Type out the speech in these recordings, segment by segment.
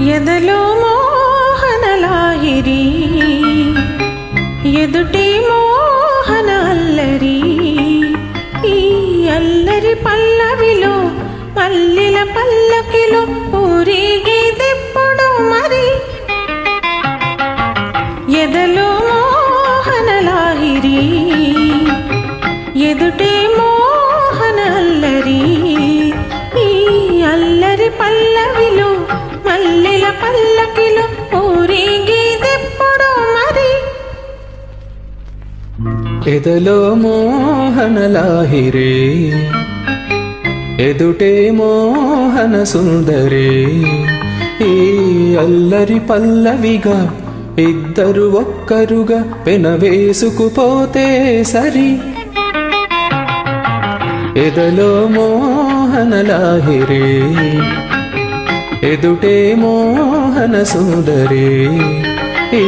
ఎదలో మోహనలాహిరి ఎదుటి మోహన అల్లరి ఈ అల్లరి పల్లవిలో మల్లెల పల్లకిలో ఊరేగేదెప్పుడు మరి ఎదలో మోహనలాహిరి ఎదుటి మోహన అల్లరి ఈ అల్లరి పల్లవిలో మల్లెల పల్లకిలో ఊరేగేదెప్పుడు మరి ఎదలో మోహనలాహిరి ఎదుటే మోహన సుందరి ఈ అల్లరి పల్లవిగా ఇద్దరు ఒక్కరుగా పెనవేసుకుపోతే సరి ఎదలో మోహనలాహిరి ఎదుటే మోహన సుందరి ఈ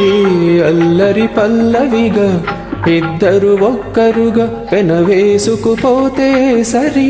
అల్లరి పల్లవిగా ఇద్దరు ఒక్కరుగా పెనవేసుకుపోతే సరి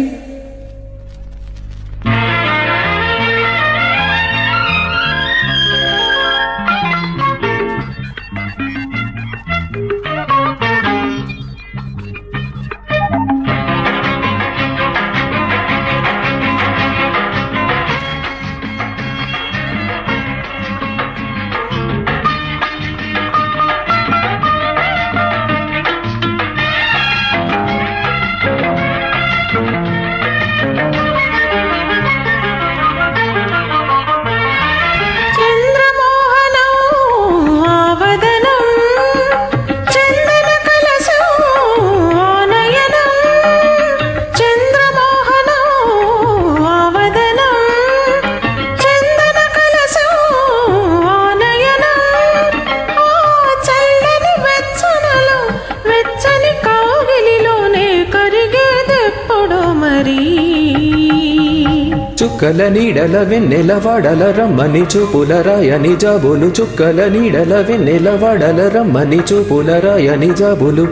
చుక్కల నీడల వెన్నెల వాడల రమ్మని చూపుల రాయని జాబులు చుక్కల నీడల వెన్నెల వాడల రమ్మని చూపుల రాయని జాబులు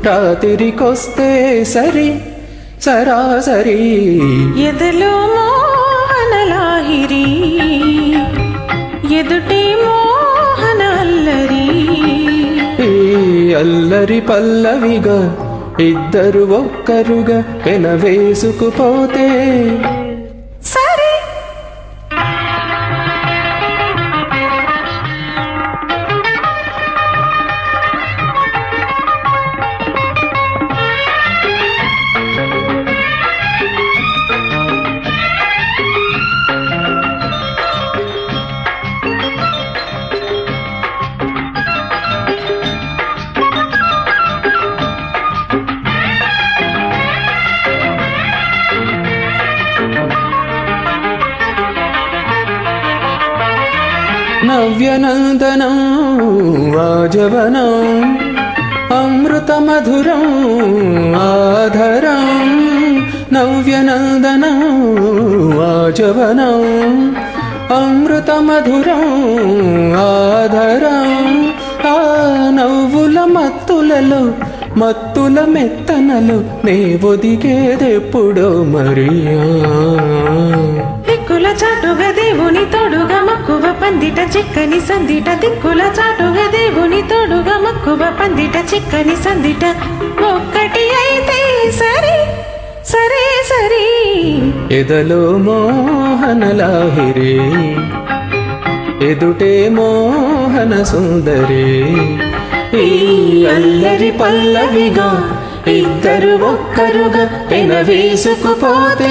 రాత్రికొస్తే సరి సరాసరి ఎదలో మోహనలాహిరి ఎదుటి మోహన అల్లరి ఈ అల్లరి పల్లవిగా ఇద్దరు ఒక్కరుగా పెనవేసుకుపోతే సరే నవ్యనందనం ఆజవనం అమృతమధురం ఆధరం నవ్యనందనం ఆజవనం అమృతమధురం ఆధరం ఆ నవ్వుల మత్తులలో మత్తుల మెత్తనలు నే ఒదిగేదెప్పుడో మరియా దిక్కుల చాటుగా దేవుని తోడుగా మక్కువ పందిట చిక్కని సందిట దిక్కుల చాటుగా దేవుని తోడుగా మక్కువ పందిట చిక్కని సందిట ఒక్కటి అయితే సరే సరే సరే ఎదలో మోహనలాహిరి ఎదుటే మోహన సుందరి ఈ అల్లరి పల్లవిగా ఇద్దరు ఒక్కరుగా పెనవేసుకుపోతే